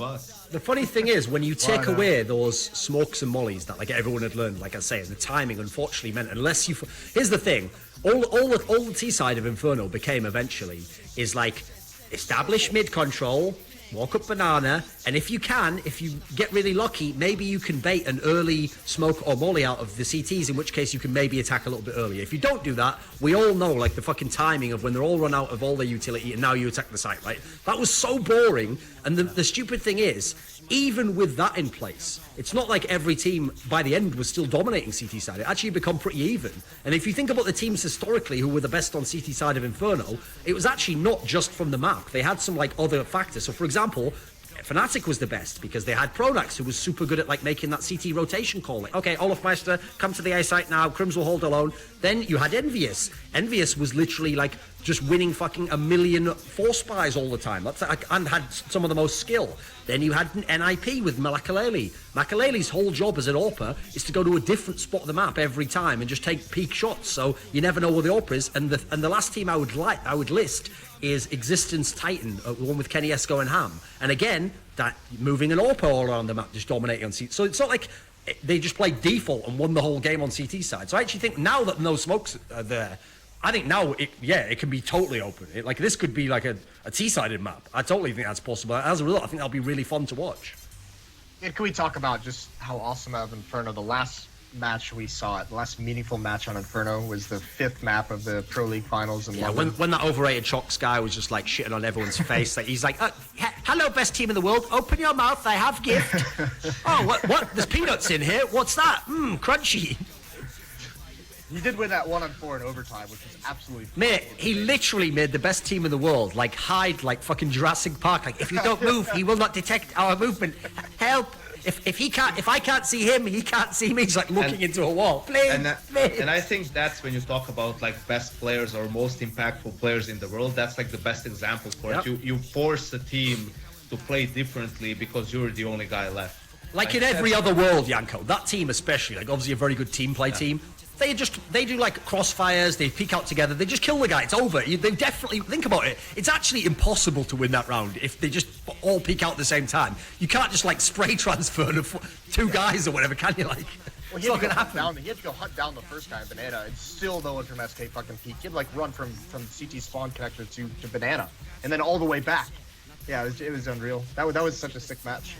us. The funny thing is, when you take away those smokes and mollies that like everyone had learned, like I say, the timing unfortunately meant unless you. Here's the thing: all the T side of Inferno became eventually is like establish mid control. Walk up banana, and if you get really lucky, maybe you can bait an early smoke or molly out of the CTs, in which case you can maybe attack a little bit earlier. If you don't do that, we all know like the fucking timing of when they're all run out of all their utility and now you attack the site, right? That was so boring, and the stupid thing is, even with that in place, it's not like every team by the end was still dominating CT side. It actually become pretty even. And if you think about the teams historically who were the best on CT side of Inferno, it was actually not just from the map. They had some like other factors. So for example, Fnatic was the best because they had Pronax, who was super good at like making that CT rotation call. Like, okay, Olafmeister, come to the A site now, Crims will hold alone. Then you had Envious. Envious was literally like just winning fucking a million force spies all the time. That's like, and had some of the most skill. Then you had an NIP with Makaleli. Makaleli's whole job as an AWPer is to go to a different spot of the map every time and just take peak shots, so you never know where the AWPer is. And the last team I would list is Existence Titan, one with Kenny S going ham. And again, that moving an AWPer all around the map, just dominating on CT. So it's not like they just played default and won the whole game on CT side. So I actually think now that no smokes are there, I think now it can be totally open. Like this could be like a T-sided map. I totally think that's possible. As a result, I think that'll be really fun to watch. Yeah, can we talk about just how awesome of Inferno, the last match we saw it, the last meaningful match on Inferno was the 5th map of the Pro League finals in London. When that overrated Chox guy was just like shitting on everyone's face, like he's like, hello best team in the world, open your mouth, I have gift. Oh, what? There's peanuts in here, what's that? Crunchy. He did win that 1-on-4 in overtime, which was absolutely mate, he literally made the best team in the world like hide like fucking Jurassic Park, like if you don't move he will not detect our movement, help. If I can't see him, he can't see me. He's like looking into a wall. Please, and I think that's when you talk about like best players or most impactful players in the world. That's like the best example for it. You force a team to play differently because you're the only guy left. Like in every other world, Yanko, that team especially, like obviously a very good team play team. They do like crossfires, they peek out together, they just kill the guy, it's over. They definitely, think about it, it's actually impossible to win that round if they just all peek out at the same time. You can't just like spray transfer two guys or whatever, can you? Like, well, it's not gonna happen. He had to go hunt down the first guy in Banana, and still no one from SK fucking peek. He had like run from CT spawn connector to Banana, and then all the way back. Yeah, it was unreal. That was such a sick match.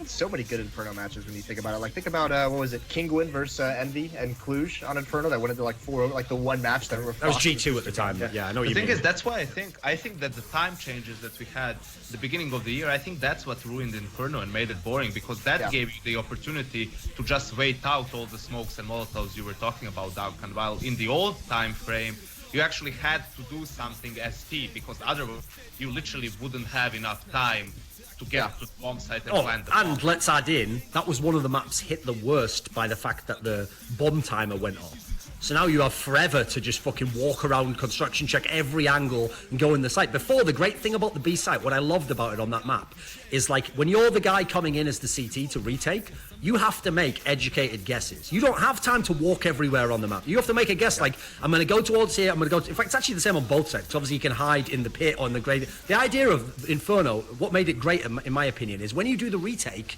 So many good Inferno matches when you think about it. Like think about what was it, Kingwin versus Envy and Cluj on Inferno that went into like 4, like the one match that were. That was G2 at the time. Yeah, I know what you mean. The thing is, that's why I think that the time changes that we had at the beginning of the year, I think that's what ruined Inferno and made it boring, because that gave you the opportunity to just wait out all the smokes and molotovs you were talking about, Duncan. While in the old time frame, you actually had to do something ST, because otherwise you literally wouldn't have enough time to get to the bomb site and plant the bomb. And let's add in, that was one of the maps hit the worst by the fact that the bomb timer went off. So now you have forever to just fucking walk around, construction check every angle and go in the site. Before, the great thing about the B site, what I loved about it on that map, is like when you're the guy coming in as the CT to retake, you have to make educated guesses. You don't have time to walk everywhere on the map. You have to make a guess like, I'm going to go towards here, I'm going to go to... In fact, it's actually the same on both sides, because obviously you can hide in the pit or in the grade. The idea of Inferno, what made it great in my opinion, is when you do the retake,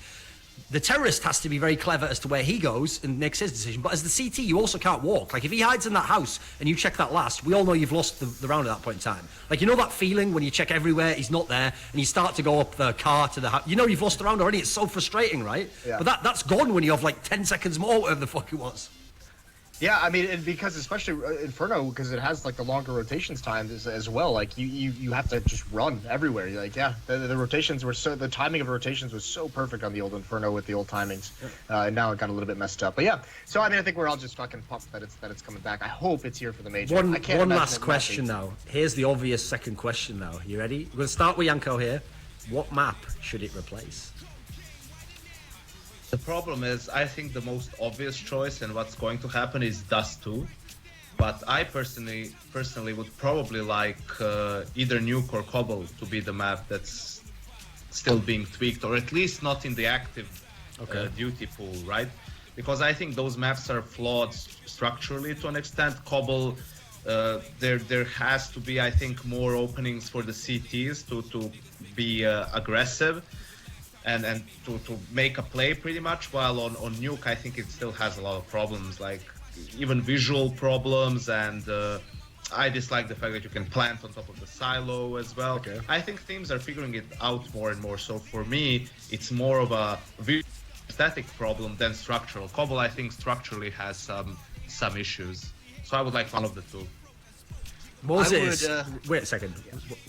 the terrorist has to be very clever as to where he goes and makes his decision. But as the CT, you also can't walk. Like, if he hides in that house and you check that last, we all know you've lost the round at that point in time. Like, you know that feeling when you check everywhere, he's not there, and you start to go up the car to the house. You know you've lost the round already. It's so frustrating, right? Yeah. But that's gone when you have, like, 10 seconds more, whatever the fuck it was. Yeah, I mean, and because especially Inferno, because it has like the longer rotations times as well. Like you have to just run everywhere. You're like, yeah, the rotations were the timing of rotations was so perfect on the old Inferno with the old timings, and now it got a little bit messed up. But yeah, so I mean, I think we're all just fucking pumped that it's coming back. I hope it's here for the major. One last question now. Here's the obvious second question now. You ready? We're gonna start with Yanko here. What map should it replace? The problem is, I think the most obvious choice and what's going to happen is Dust 2. But I personally would probably like either Nuke or Cobble to be the map that's still being tweaked, or at least not in the active duty pool, right? Because I think those maps are flawed structurally to an extent. Cobble there has to be, I think, more openings for the CTs to be aggressive and to make a play pretty much. While on Nuke, I think it still has a lot of problems, like even visual problems, and I dislike the fact that you can plant on top of the silo as well. Okay. I think teams are figuring it out more and more. So for me, it's more of a static problem than structural. Cobble, I think, structurally has some issues. So I would like one of the two. Moses, wait a second.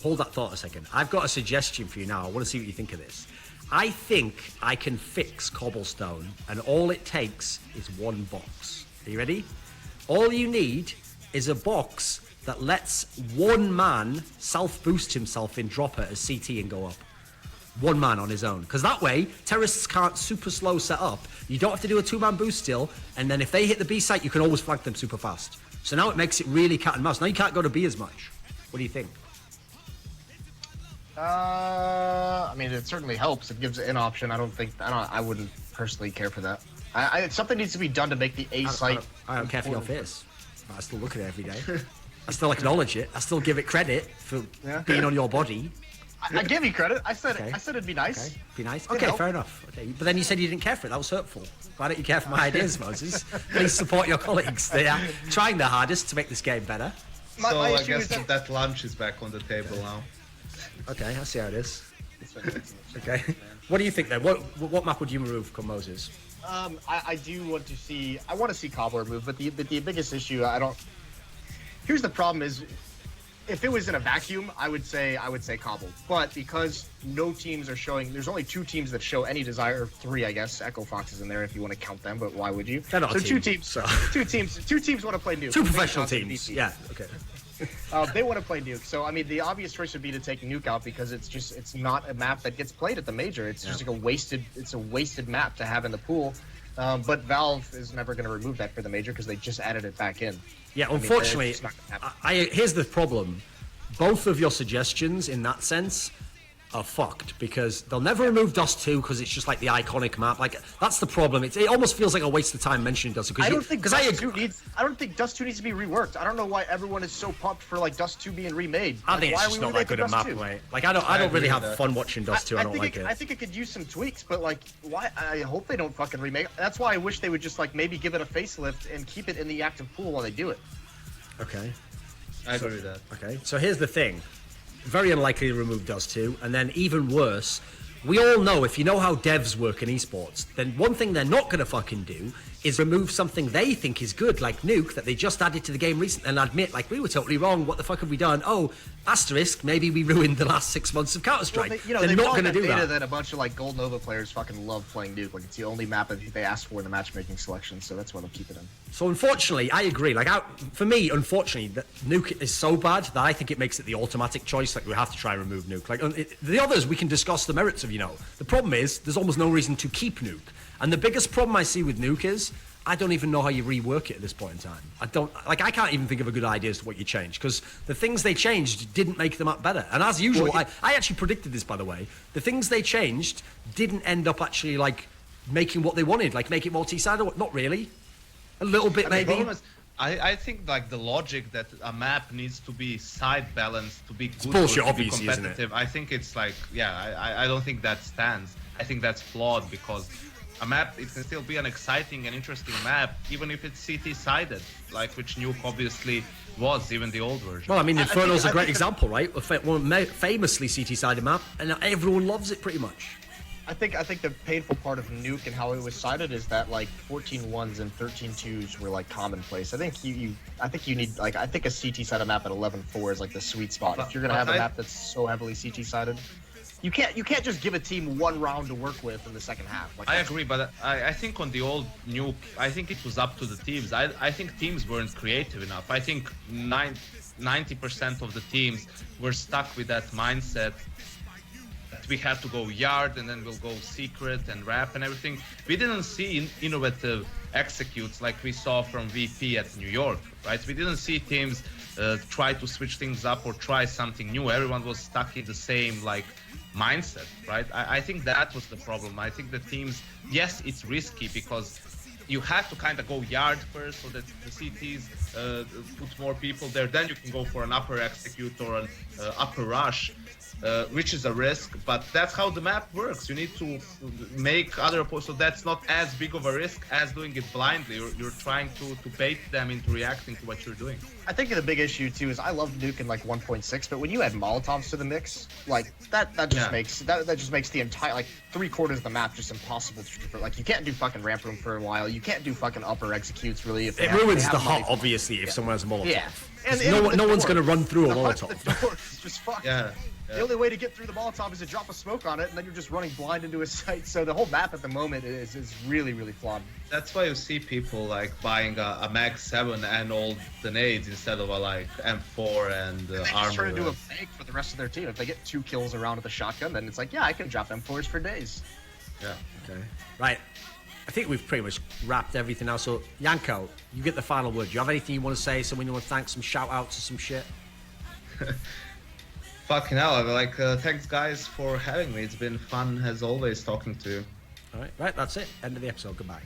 Hold that thought a second. I've got a suggestion for you now. I want to see what you think of this. I think I can fix Cobblestone, and all it takes is one box. Are you ready? All you need is a box that lets one man self-boost himself in dropper as CT and go up. One man on his own. Because that way, terrorists can't super slow set up. You don't have to do a two-man boost still, and then if they hit the B site, you can always flank them super fast. So now it makes it really cat and mouse. Now you can't go to B as much. What do you think? I mean, it certainly helps. It gives an option. I wouldn't personally care for that. Something needs to be done to make the A site. I don't care for your face. I still look at it every day. I still acknowledge it. I still give it credit for being on your body. I give you credit. I said Okay. I said it'd be nice. Okay, be nice. Okay, fair enough. Okay, but then you said you didn't care for it. That was hurtful. Why don't you care for my ideas, Moses? Please support your colleagues. They are trying their hardest to make this game better. So my I issue guess is that lunch is back on the table now. Okay, I see how it is. Okay, what do you think then? What map would you remove, come Moses? I do want to see. I want to see Cobbler move, but the biggest issue I don't. Here's the problem: is if it was in a vacuum, I would say Cobble. But because no teams are showing, there's only 2 teams that show any desire. 3, I guess. Echo Fox is in there if you want to count them, but why would you? They're not so a team, 2 teams. so. 2 teams want to play Nuke. 2 professional teams. Yeah. Okay. They want to play Nuke. So I mean, the obvious choice would be to take Nuke out because it's not a map that gets played at the major. It's just like a wasted map to have in the pool. But Valve is never going to remove that for the major because they just added it back in. Yeah, unfortunately, here's the problem. Both of your suggestions in that sense are fucked because they'll never remove Dust 2 because it's just like the iconic map. Like, that's the problem. It almost feels like a waste of time mentioning Dust 2. I don't think Dust 2 needs to be reworked. I don't know why everyone is so pumped for like Dust 2 being remade. I think it's just not that good a map, mate. Like, I don't really have fun watching Dust 2. I don't like it. I think it could use some tweaks, but like, why? I hope they don't fucking remake. That's why I wish they would just like maybe give it a facelift and keep it in the active pool while they do it. Okay. I agree with that. Okay, so here's the thing. Very unlikely to remove Dust 2, and then even worse, we all know if you know how devs work in esports, then one thing they're not going to fucking do is remove something they think is good, like Nuke, that they just added to the game recently, and admit, like, we were totally wrong, what the fuck have we done? Oh, asterisk, maybe we ruined the last 6 months of Counter-Strike. Well, they're not going to do that. That a bunch of, like, Gold Nova players fucking love playing Nuke. Like, it's the only map that they asked for in the matchmaking selection, so that's why they'll keep it in. So unfortunately, I agree. Like, for me, unfortunately, that Nuke is so bad that I think it makes it the automatic choice. Like, we have to try and remove Nuke. Like, the others, we can discuss the merits of, The problem is, there's almost no reason to keep Nuke. And the biggest problem I see with Nuke is, I don't even know how you rework it at this point in time. I can't even think of a good idea as to what you change, because the things they changed didn't make the map better. And as usual, I actually predicted this, by the way. The things they changed didn't end up actually, like, making what they wanted, like, make it multi-sided. Not really. A little bit, maybe. The problem is, I think like the logic that a map needs to be side balanced to be good, bullshit, or to obviously, be competitive. Isn't it? I think it's like, I don't think that stands. I think that's flawed because a map, it can still be an exciting and interesting map, even if it's CT-sided, like which Nuke obviously was, even the old version. Well, I mean, Inferno's a great example, right? One famously CT-sided map, and everyone loves it pretty much. I think the painful part of Nuke and how it was sided is that like 14-1s and 13-2s were like commonplace. I think you need like a CT-sided map at 11-4 is like the sweet spot. If you're gonna have a map that's so heavily CT-sided, you can't just give a team one round to work with in the second half. Like, I agree, but I think on the old Nuke, I think it was up to the teams. I think teams weren't creative enough. I think 90% of the teams were stuck with that mindset. We have to go yard and then we'll go secret and wrap and everything. We didn't see innovative executes like we saw from VP at New York, right? We didn't see teams try to switch things up or try something new. Everyone was stuck in the same like mindset, right? I think that was the problem. I think the teams, yes, it's risky because you have to kind of go yard first so that the CTs put more people there. Then you can go for an upper execute or an upper rush, which is a risk. But that's how the map works. You need to make other opponents, so that's not as big of a risk as doing it blindly. You're trying to bait them into reacting to what you're doing. I think the big issue too is I love nuking like 1.6, but when you add Molotovs to the mix, like that just makes that just makes the entire like 3/4 of the map just impossible to like. You can't do fucking ramp room for a while. You can't do fucking upper executes really. If it ruins the hut, obviously, if someone has a Molotov. Yeah, and no one's gonna run through a Molotov. The door is just fucked. Yeah. The only way to get through the Molotov is to drop a smoke on it, and then you're just running blind into a site. So the whole map at the moment is really, really flawed. That's why you see people like buying a Mag 7 and all the nades instead of a like M4 and They armor. just try to do a bank for the rest of their team. If they get 2 kills around with a shotgun, then it's like, yeah, I can drop M4s for days. Yeah. Okay. Right. I think we've pretty much wrapped everything now. So, Yanko, you get the final word. Do you have anything you want to say? Someone you want to thank? Some shout outs or some shit? Fucking hell, I'm like, thanks guys for having me. It's been fun as always talking to you. All right. Right. That's it. End of the episode. Goodbye.